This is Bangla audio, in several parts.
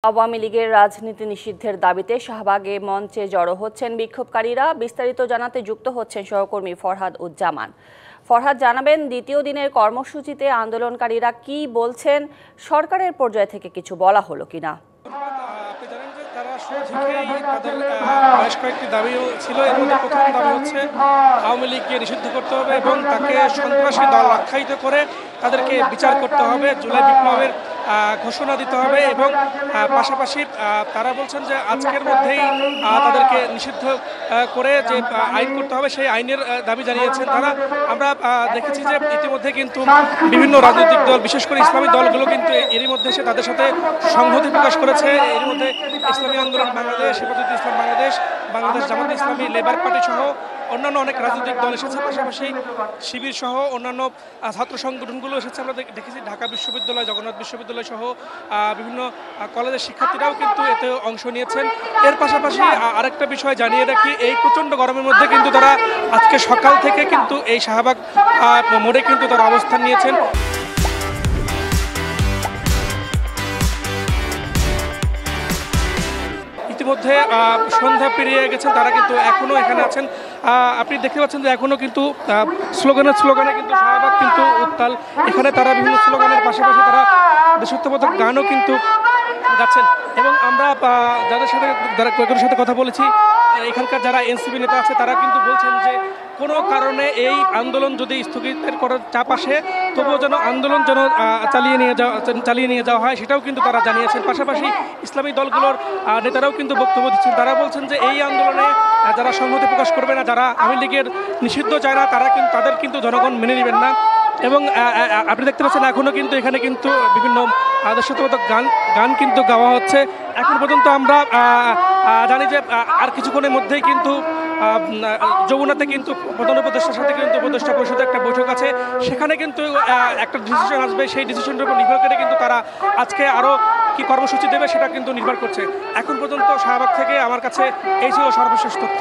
আওয়ামী লীগের রাজনীতি নিষিদ্ধের দাবিতে শাহবাগে মঞ্চে জড়ো হচ্ছেন বিক্ষোভকারীরা। বিস্তারিত জানাতে যুক্ত হচ্ছেন সহকর্মী ফরহাদ উজ্জামান। ফরহাদ, জানাবেন দ্বিতীয় দিনের কর্মসূচিতে আন্দোলনকারীরা কি বলছেন, সরকারের পর্যায় থেকে কিছু বলা হলো কিনা? আপনি জানেন যে তারা শুরু থেকেই তাদের বেশ কয়েকটি দাবি ছিল। এর মধ্যে প্রথম দাবি হচ্ছে আওয়ামী লীগকে নিষিদ্ধ করতে হবে এবং তাকে সন্ত্রাসী দল আখ্যায়িত করে তাদেরকে বিচার করতে হবে, জুলাই বিপ্লবের ঘোষণা দিতে হবে এবং পাশাপাশি তারা বলছেন যে আজকের মধ্যেই তাদেরকে নিষিদ্ধ করে যে আইন করতে হবে সেই আইনের দাবি জানিয়েছেন তারা। আমরা দেখেছি যে ইতিমধ্যে কিন্তু বিভিন্ন রাজনৈতিক দল, বিশেষ করে ইসলামী দলগুলো কিন্তু এরই মধ্যে এসে তাদের সাথে সংহতি প্রকাশ করেছে। এর মধ্যে ইসলামী আন্দোলন বাংলাদেশ, হেফাজতে ইসলাম বাংলাদেশ, বাংলাদেশ জামাত ইসলামী, লেবার পার্টি সহ অন্যান্য অনেক রাজনৈতিক দল এসেছে, পাশাপাশি শিবির সহ অন্যান্য ছাত্র সংগঠনগুলো এসেছে। আমরা দেখেছি ঢাকা বিশ্ববিদ্যালয়, জগন্নাথ বিশ্ববিদ্যালয় সহ বিভিন্ন কলেজের শিক্ষার্থীরাও কিন্তু এতে অংশ নিয়েছেন। এর পাশাপাশি আরেকটা বিষয় জানিয়ে রাখি, এই প্রচণ্ড গরমের মধ্যে কিন্তু তারা আজকে সকাল থেকে কিন্তু এই শাহবাগ মোড়ে কিন্তু তারা অবস্থান নিয়েছেন। ইতিমধ্যে সন্ধ্যা পেরিয়ে গেছেন, তারা কিন্তু এখনো এখানে আছেন। আপনি দেখতে পাচ্ছেন যে এখনো কিন্তু স্লোগানে কিন্তু শাহবাগ কিন্তু উত্তাল। এখানে তারা বিভিন্ন স্লোগানের পাশাপাশি তারা দেশাত্মবোধক গানও কিন্তু গাচ্ছেন। এবং আমরা যাদের সাথে কথা বলেছি, এখানকার যারা এনসিপি নেতা আছে তারা কিন্তু বলছেন যে কোনো কারণে এই আন্দোলন যদি স্থগিতের করার চাপ আসে, তবুও যেন আন্দোলন যেন চালিয়ে নিয়ে যাওয়া হয়, সেটাও কিন্তু তারা জানিয়েছেন। পাশাপাশি ইসলামী দলগুলোর নেতারাও কিন্তু বক্তব্য দিচ্ছেন। তারা বলছেন যে এই আন্দোলনে যারা সংহতি প্রকাশ করবে না, যারা আওয়ামী লীগের নিষিদ্ধ চায় না, তাদের কিন্তু জনগণ মেনে নেবেন না। এবং আপনি দেখতে পাচ্ছেন এখনও কিন্তু এখানে কিন্তু বিভিন্ন দেশাত্মবোধক গান কিন্তু গাওয়া হচ্ছে। এখন পর্যন্ত আমরা জানি যে আর কিছুক্ষণের মধ্যেই কিন্তু যমুনাতে কিন্তু প্রধান উপদেষ্টার সাথে কিন্তু উপদেষ্টা পরিষদের একটা বৈঠক আছে, সেখানে কিন্তু একটা ডিসিশন আসবে। সেই ডিসিশনের উপর নির্ভর করে কিন্তু তারা আজকে আরও কি কর্মসূচি দেবে সেটা কিন্তু নির্ভর করছে। এখন পর্যন্ত শাহবাগ থেকে আমার কাছে এই ছিল সর্বশেষ তথ্য।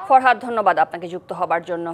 ফরহাদ, ধন্যবাদ আপনাকে যুক্ত হবার জন্য।